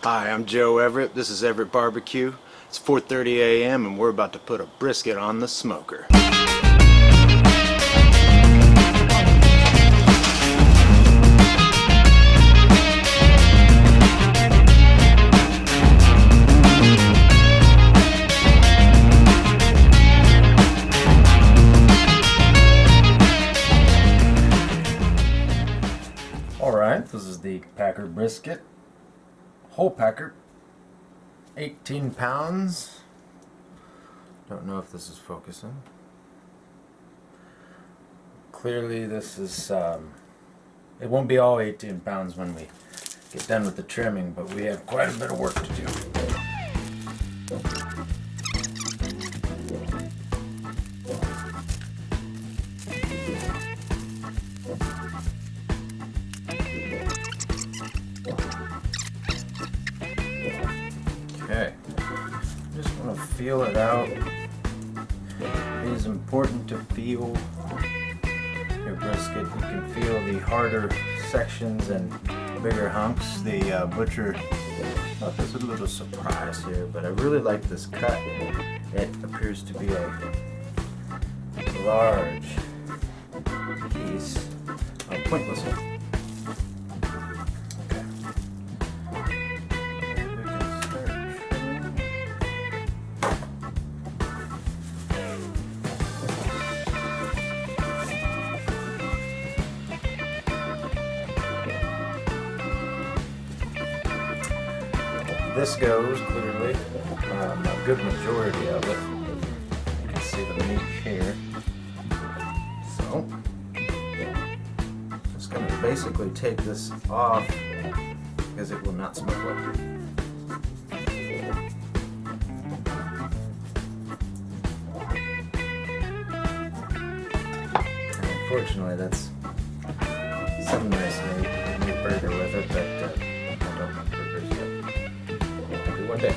Hi, I'm Joe Everett. This is Everett Barbecue. It's 4:30 a.m. and we're about to put a brisket on the smoker. Alright, this is the Packer brisket. Whole Packer. 18 pounds. Don't know if this is focusing. Clearly this is, it won't be all 18 pounds when we get done with the trimming, but we have quite a bit of work to do. Okay, just want to feel it out. It is important to feel your brisket. You can feel the harder sections and bigger hunks. The butcher thought this was a little surprise here, but I really like this cut. It appears to be a large piece of pointless one. This goes clearly, a good majority of it. You can see the meat here. So, just going to basically take this off because it will not smoke well. Unfortunately, that's some nice meat burger with it, but I don't like burgers yet. Maybe one day.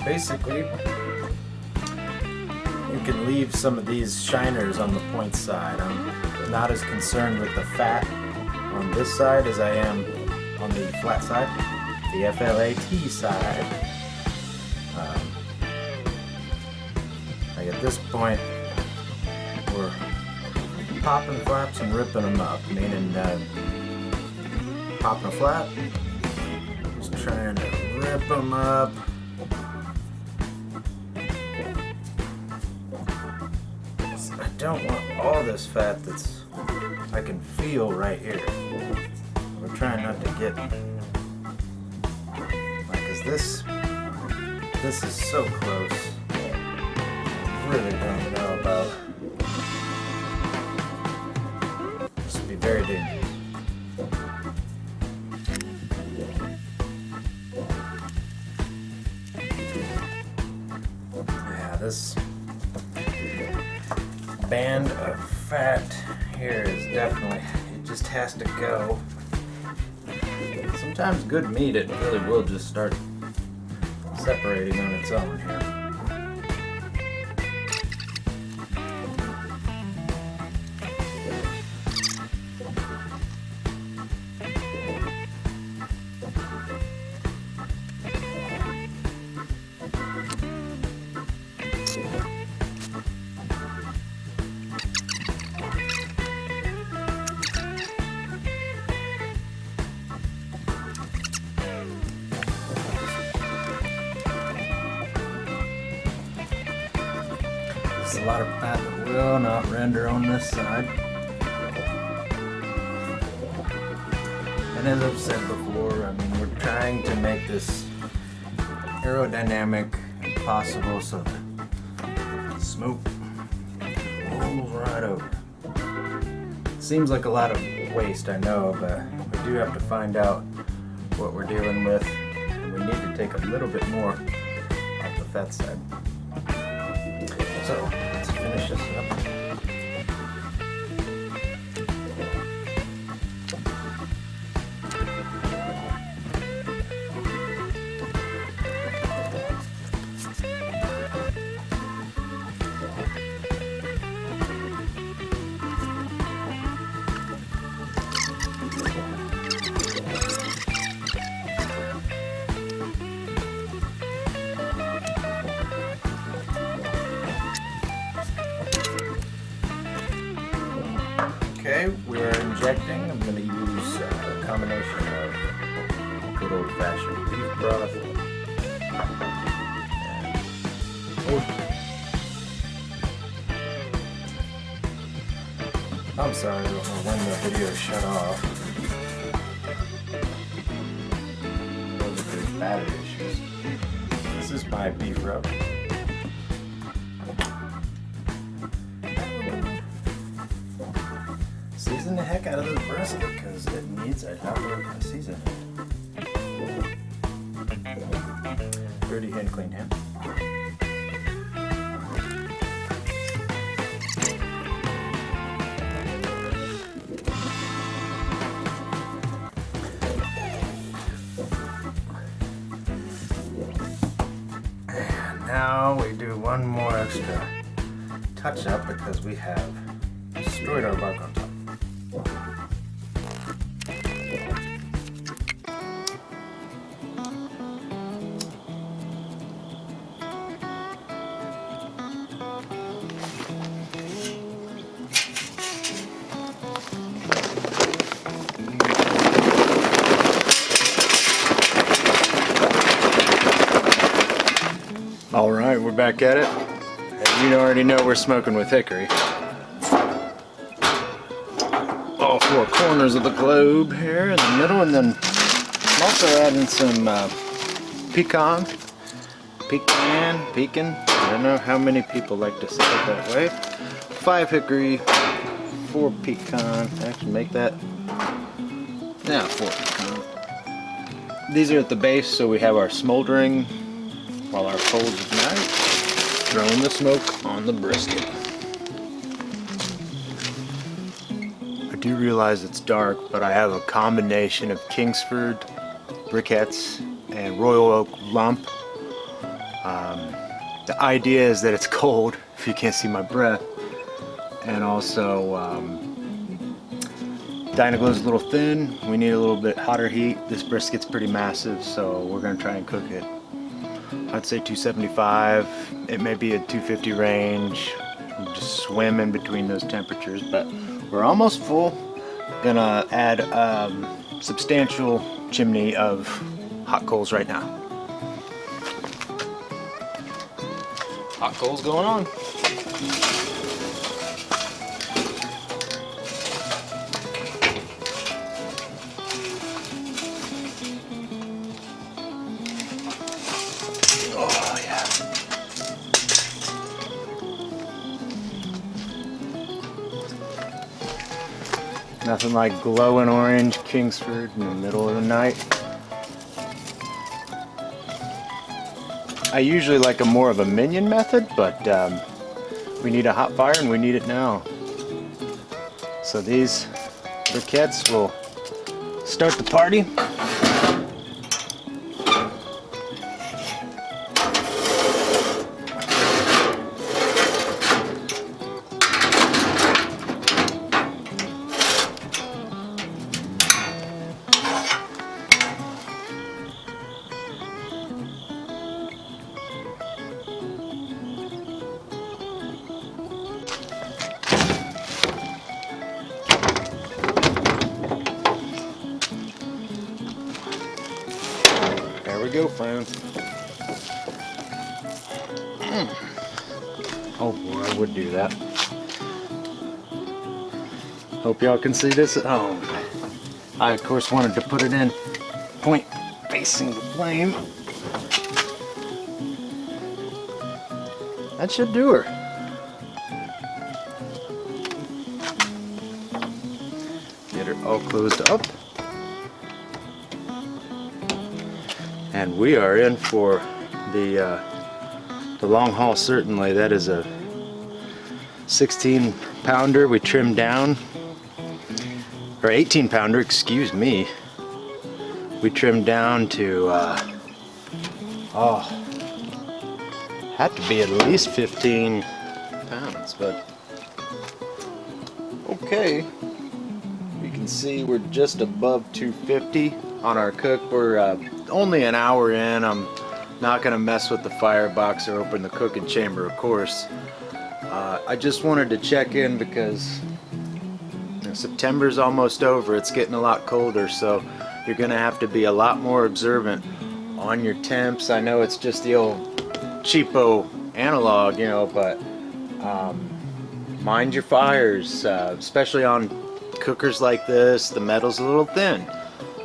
Basically, you can leave some of these shiners on the point side. I'm not as concerned with the fat on this side as I am on the flat side, the FLAT side. Like at this point, we're popping flaps and ripping them up, meaning popping a flap, just trying to rip them up. I don't want all this fat that's I can feel right here. We're trying not to get like, cause this is so close. I really don't know about. This would be very dangerous. Yeah, this band of fat here is definitely, it just has to go. Sometimes good meat, it really will just start separating on its own here. There's a lot of fat that will not render on this side. And as I've said before, I mean, we're trying to make this aerodynamic as possible so the smoke rolls right over. Seems like a lot of waste, I know, but we do have to find out what we're dealing with, and we need to take a little bit more off the fat side. So let's finish this up. Okay, we're injecting. I'm going to use a combination of good old-fashioned beef broth and I'm sorry, I don't know when the video shut off. Those are good battery issues. This is my beef rub. Season the heck out of this brisket because it needs a hell of a seasoning. Dirty hand, clean hand. And now we do one more extra touch up because we have destroyed our bark on top. All right, we're back at it. And you already know we're smoking with hickory. All four corners of the globe here in the middle, and then I'm also adding some pecan. I don't know how many people like to say it that way. 5 hickory, 4 pecan. Actually, make that. Yeah, 4 pecan. These are at the base, so we have our smoldering while our coals ignite, throwing the smoke on the brisket. I do realize it's dark, but I have a combination of Kingsford briquettes and Royal Oak lump. The idea is that it's cold, if you can't see my breath, and also DynaGlo is a little thin. We need a little bit hotter heat. This brisket's pretty massive, so we're going to try and cook it. I'd say 275. It may be a 250 range. Just swim in between those temperatures, but we're almost full. Gonna add substantial chimney of hot coals right now. Hot coals going on. Oh yeah. Nothing like glowing orange Kingsford in the middle of the night. I usually like more of a minion method, but we need a hot fire and we need it now. So these briquettes will start the party. There we go, friends. Oh boy, I would do that. Hope y'all can see this at home. I of course wanted to put it in point facing the flame. That should do her. Get her all closed up. And we are in for the long haul. Certainly, that is a 16 pounder we trimmed down, or 18 pounder, excuse me. We trimmed down to, had to be at least 15 pounds, but okay. You can see we're just above 250 on our cook. We're only an hour in. I'm not gonna mess with the firebox or open the cooking chamber, of course. I just wanted to check in because September's almost over. It's getting a lot colder, so you're gonna have to be a lot more observant on your temps. I know it's just the old cheapo analog, you know, but mind your fires, especially on cookers like this. The metal's a little thin,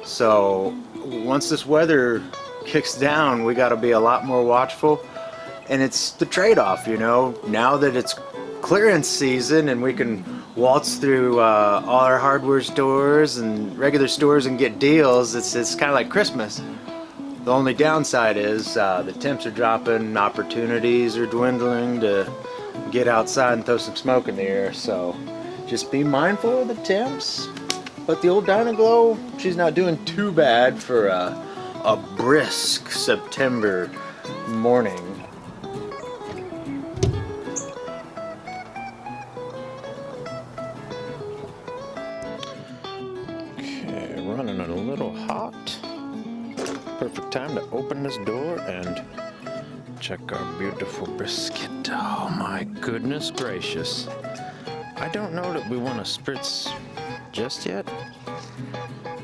so once this weather kicks down, we got to be a lot more watchful. And it's the trade-off, you know, now that it's clearance season and we can waltz through all our hardware stores and regular stores and get deals. It's kind of like Christmas. The only downside is the temps are dropping, opportunities are dwindling to get outside and throw some smoke in the air. So just be mindful of the temps. But the old DynaGlo, she's not doing too bad for a brisk September morning. Okay, running a little hot. Perfect time to open this door and check our beautiful brisket. Oh my goodness gracious. I don't know that we want to spritz just yet.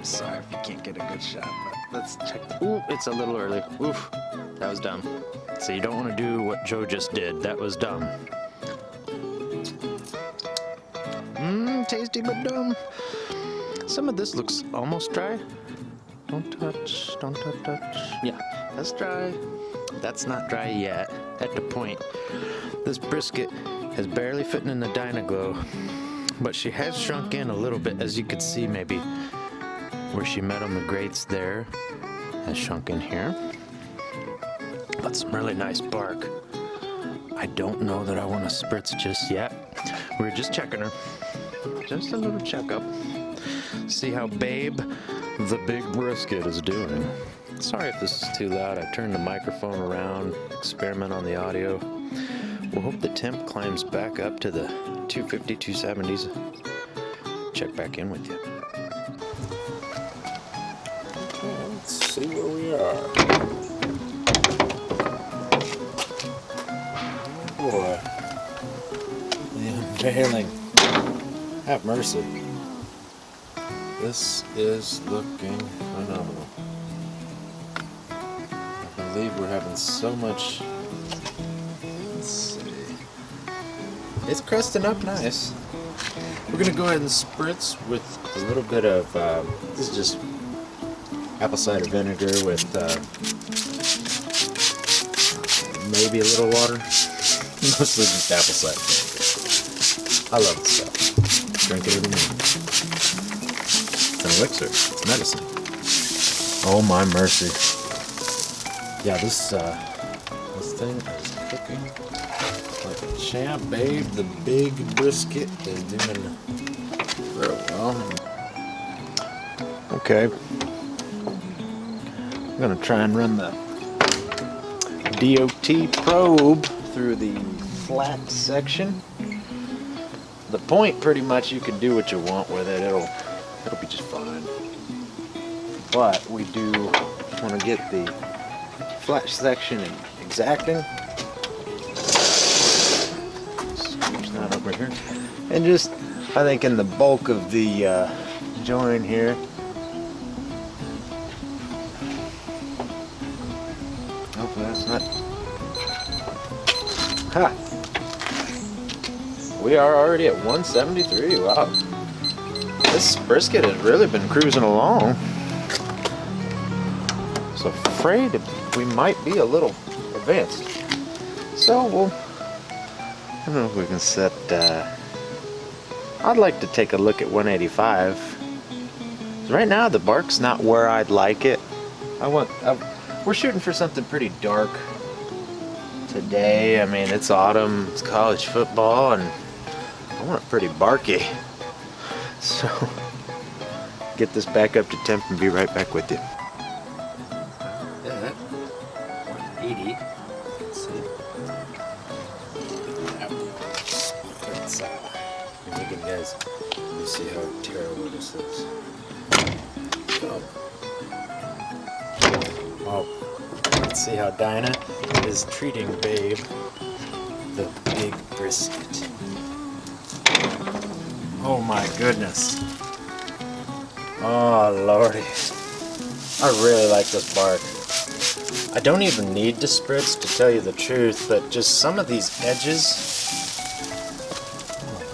Sorry if you can't get a good shot, but let's check. Ooh, it's a little early. Oof, that was dumb. So you don't want to do what Joe just did. That was dumb. Tasty but dumb. Some of this looks almost dry. Don't touch, don't touch. Yeah, that's dry. That's not dry yet. At the point, this brisket is barely fitting in the DynaGlo, but she has shrunk in a little bit, as you could see maybe where she met on the grates there, has shrunk in here. But some really nice bark. I don't know that I want to spritz just yet. We're just checking her. Just a little checkup. See how Babe, the big brisket, is doing. Sorry if this is too loud. I turned the microphone around, experiment on the audio. We'll hope the temp climbs back up to the 250, 270s. Check back in with you. Okay, let's see where we are. Oh boy. The unveiling. Have mercy. This is looking phenomenal. I believe we're having so much. Let's see. It's crusting up nice. We're gonna go ahead and spritz with a little bit of this is just apple cider vinegar with maybe a little water. Mostly just apple cider vinegar. I love the stuff. Drink it every morning. It's an elixir. It's medicine. Oh my mercy. Yeah, this thing is cooking like a champ. Babe, the big brisket is doing very well. Okay. I'm gonna try and run the DOT probe through the flat section. The point, pretty much, you can do what you want with it. It'll be just fine. But we do want to get the flat section exacting. Scooch that over here. And just, I think in the bulk of the join here. Hopefully that's not... Ha! We are already at 173. Wow. This brisket has really been cruising along. So afraid we might be a little advanced. So we'll, I don't know if we can set, I'd like to take a look at 185. Right now the bark's not where I'd like it. We're shooting for something pretty dark today. I mean, it's autumn, it's college football, and I want it pretty barky. So, get this back up to temp and be right back with you. That 180. Let's see. And you guys, you see how terrible this looks. Oh, let's see how Dinah is treating Babe, the big brisket. Oh my goodness. Oh lordy. I really like this bark. I don't even need to spritz, to tell you the truth, but just some of these edges. Oh my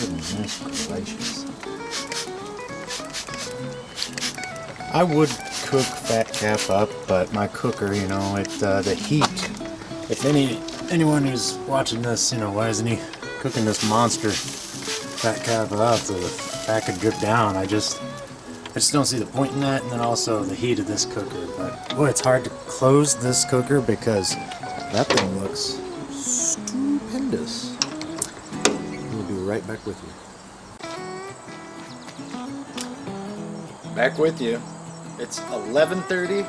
goodness gracious. I would cook fat cap up, but my cooker, you know, the heat. If anyone who's watching this, you know, why isn't he cooking this monster fat cap up so the fat could drip down? I just don't see the point in that, and then also the heat of this cooker. But boy, it's hard to close this cooker because that thing looks stupendous. We'll be right back with you. Back with you. It's 11:30.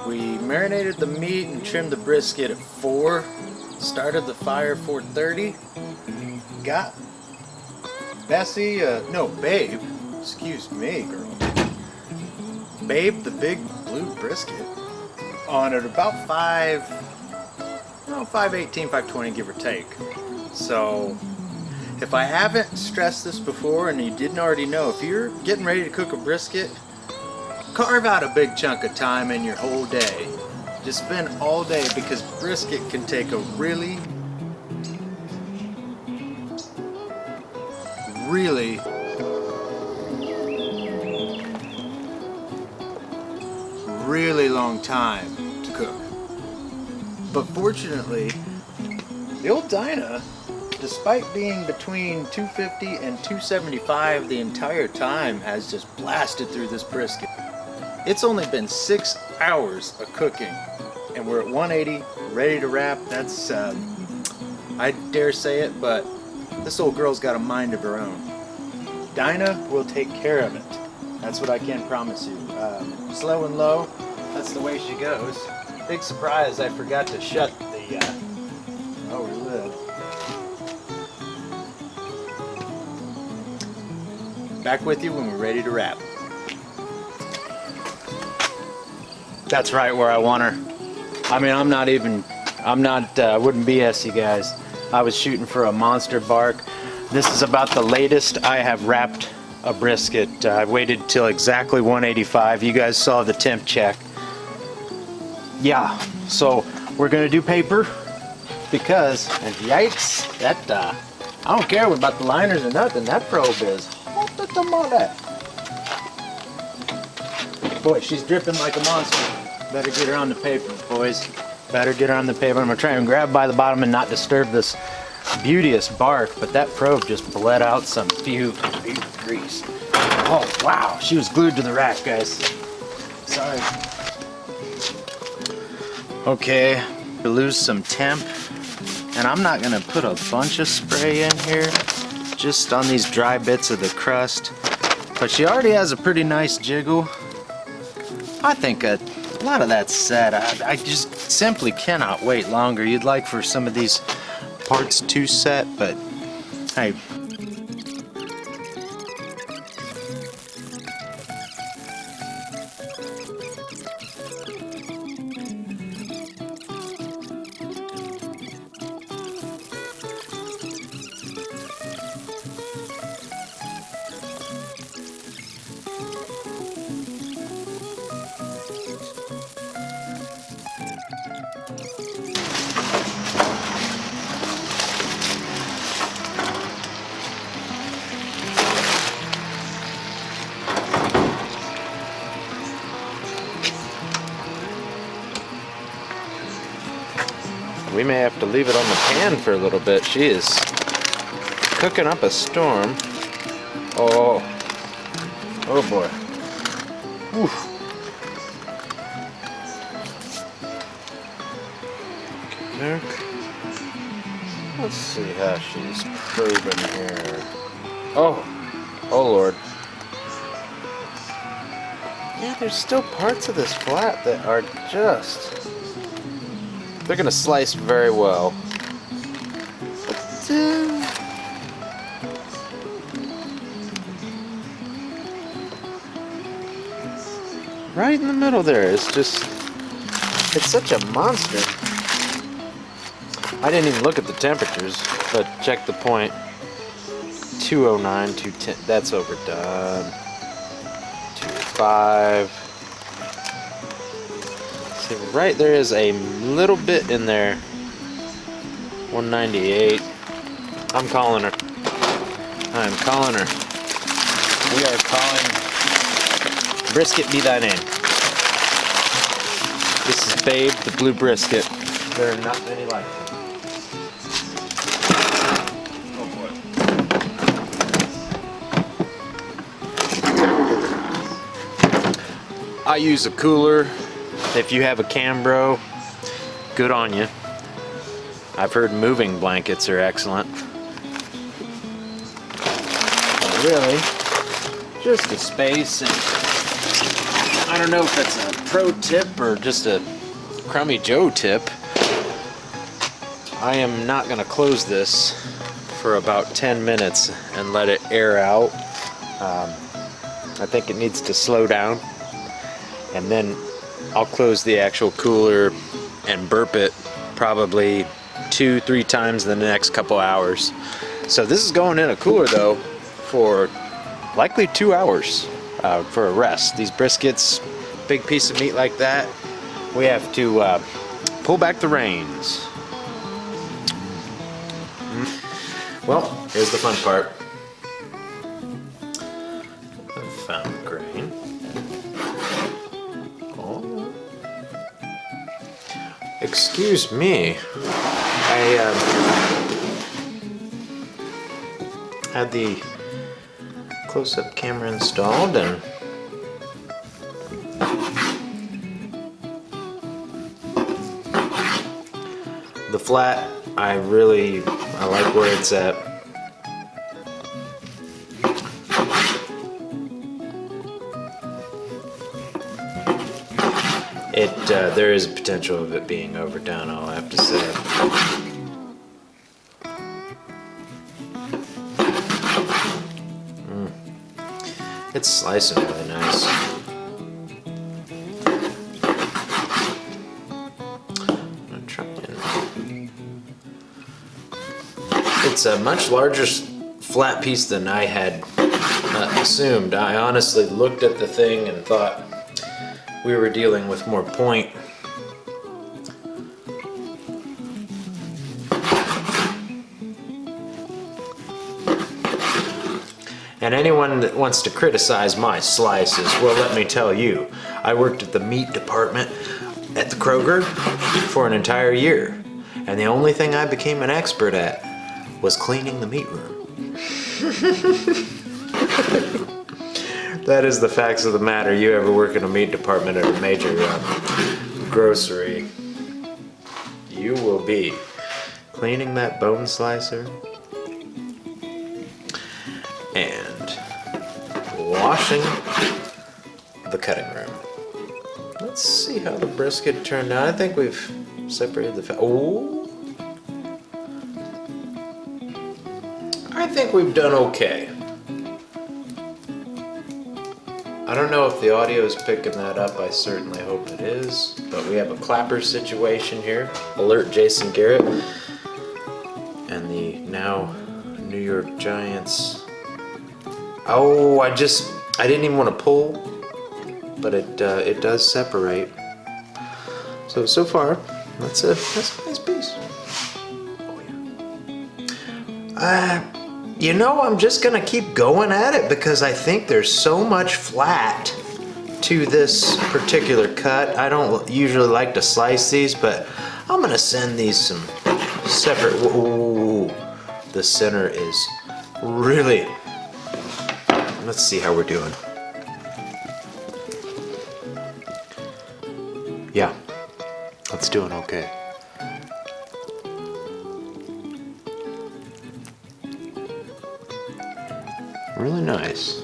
We marinated the meat and trimmed the brisket at 4. Started the fire 4:30. Got Bessie, Babe. Excuse me, girl. Babe, the big blue brisket, on at about 5:18, 5:20, give or take. So, if I haven't stressed this before and you didn't already know, if you're getting ready to cook a brisket, carve out a big chunk of time in your whole day. Just spend all day, because brisket can take a really long time to cook. But fortunately, the old Dinah, despite being between 250 and 275 the entire time, has just blasted through this brisket. It's only been 6 hours of cooking, and we're at 180, ready to wrap. That's, I dare say it, but this old girl's got a mind of her own. Dinah will take care of it. That's what I can promise you. Slow and low, that's the way she goes. Big surprise, I forgot to shut the lower lid. Back with you when we're ready to wrap. That's right where I want her. I mean, I wouldn't BS you guys. I was shooting for a monster bark. This is about the latest I have wrapped a brisket. I waited till exactly 185. You guys saw the temp check. Yeah, so we're gonna do paper because, and yikes, that, I don't care about the liners or nothing. That probe is hot at the moment. Boy, she's dripping like a monster. Better get her on the paper, boys. Better get her on the paper. I'm gonna try and grab by the bottom and not disturb this beauteous bark, but that probe just bled out some beautiful grease. Oh wow, she was glued to the rack, guys. Sorry. Okay, we lose some temp, and I'm not gonna put a bunch of spray in here, just on these dry bits of the crust. But she already has a pretty nice jiggle. I think a lot of that's set. I just simply cannot wait longer. You'd like for some of these parts to set, but hey. We may have to leave it on the pan for a little bit. She is cooking up a storm. Oh, oh boy. Oof. There. Let's see how she's probing here. Oh Lord. Yeah, there's still parts of this flat that are just... They're gonna slice very well. Right in the middle there, it's just... It's such a monster. I didn't even look at the temperatures, but check the point. 209, 210, that's overdone. 205. See, right there is a little bit in there. 198. I'm calling her. I'm calling her. We are calling Brisket be thy name. This is Babe, the blue brisket. There are not many like it. Oh boy. I use a cooler. If you have a Cambro, good on you. I've heard moving blankets are excellent. But really, just a space, and I don't know if it's a pro tip or just a crummy Joe tip. I am not going to close this for about 10 minutes and let it air out. I think it needs to slow down, and then I'll close the actual cooler and burp it probably 2-3 times in the next couple hours. So this is going in a cooler though for likely 2 hours for a rest. These briskets, big piece of meat like that, we have to pull back the reins. Well, here's the fun part. I found grain. Oh. Excuse me. I had the close-up camera installed, and the flat, I like where it's at. There is a potential of it being overdone, I'll have to say. It's slicing really nice. I'm gonna try and... It's a much larger flat piece than I had assumed. I honestly looked at the thing and thought we were dealing with more point. And anyone that wants to criticize my slices, well, let me tell you, I worked at the meat department at the Kroger for an entire year, and the only thing I became an expert at was cleaning the meat room. That is the facts of the matter. You ever work in a meat department at a major grocery, you will be cleaning that bone slicer and washing the cutting room. Let's see how the brisket turned out. I think we've separated the fat. Oh, I think we've done okay. I don't know if the audio is picking that up. I certainly hope it is. But we have a clapper situation here. Alert Jason Garrett and the now New York Giants. Oh, I didn't even want to pull, but it does separate. So far, that's a nice piece. Oh yeah. You know, I'm just gonna keep going at it because I think there's so much flat to this particular cut. I don't usually like to slice these, but I'm gonna send these some separate. Ooh, the center is really. Let's see how we're doing. Yeah, that's doing okay. really nice.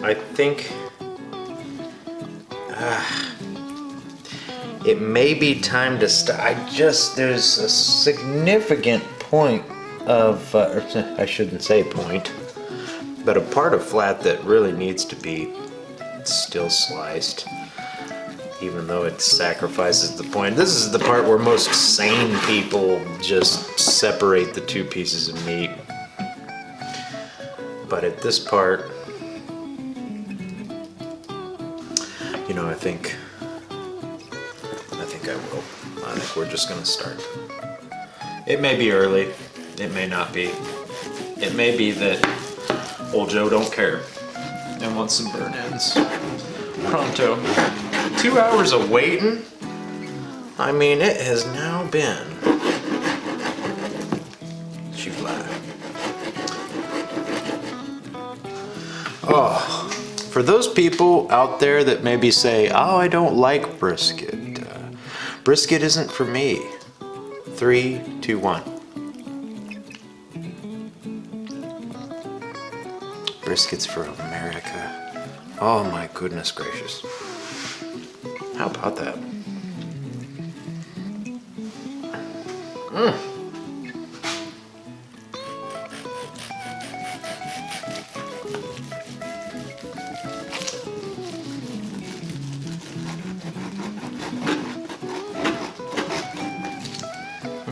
I think it may be time to stop. There's a significant point of, I shouldn't say point, but a part of flat that really needs to be still sliced, even though it sacrifices the point. This is the part where most sane people just separate the two pieces of meat. But at this part, you know, I think I will. I think we're just gonna start. It may be early, it may not be. It may be that old Joe don't care and wants some burn ends pronto. 2 hours of waiting? I mean, it has now been. Shoot line. Oh, for those people out there that maybe say, oh, I don't like brisket. Brisket isn't for me. 3, 2, 1. Brisket's for America. Oh my goodness gracious. How about that?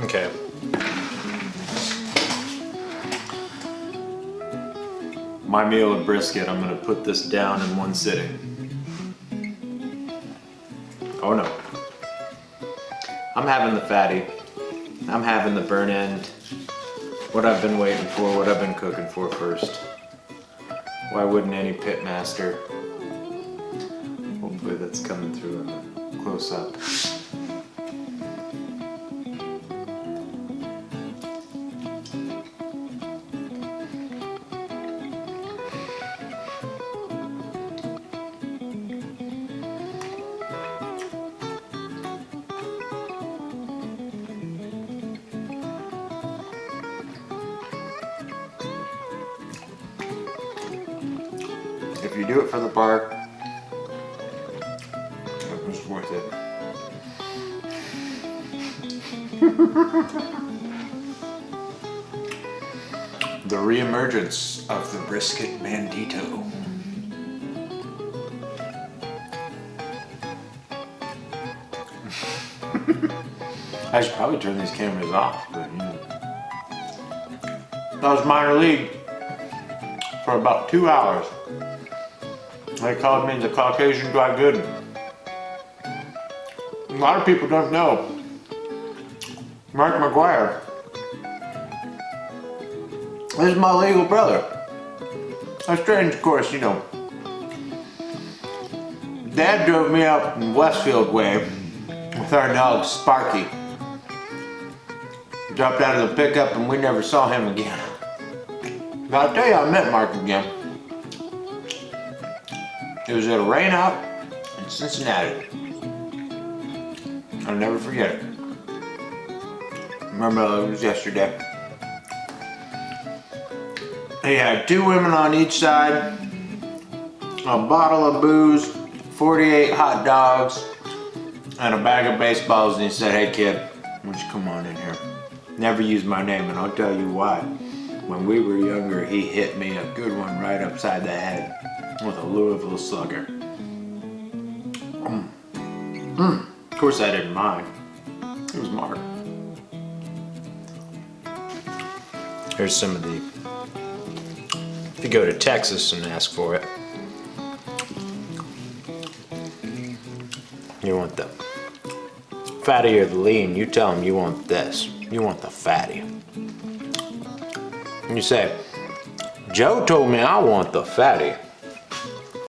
Okay. My meal of brisket, I'm gonna put this down in one sitting. Oh no. I'm having the fatty. I'm having the burn end. What I've been waiting for, what I've been cooking for first. Why wouldn't any pit master? Hopefully that's coming through in the close up. If you do it for the bark, it was worth it. The reemergence of the brisket bandito. I should probably turn these cameras off, but you know. That was minor league for about 2 hours. They called me the Caucasian Dry Gooden. A lot of people don't know. Mark McGuire is my legal brother. That's strange, of course, you know. Dad drove me out in Westfield way with our dog Sparky. Dropped out of the pickup and we never saw him again. But I'll tell you, I met Mark again. It was at a rain out in Cincinnati. I'll never forget it. Remember, it was yesterday. He had 2 women on each side, a bottle of booze, 48 hot dogs, and a bag of baseballs, and he said, hey kid, why don't you come on in here? Never used my name, and I'll tell you why. When we were younger, he hit me a good one right upside the head with a Louisville Slugger. Of course I didn't mind. It was Mark. Here's some of the, if you go to Texas and ask for it, you want the fatty or the lean, you tell them you want this. You want the fatty. And you say, Joe told me I want the fatty.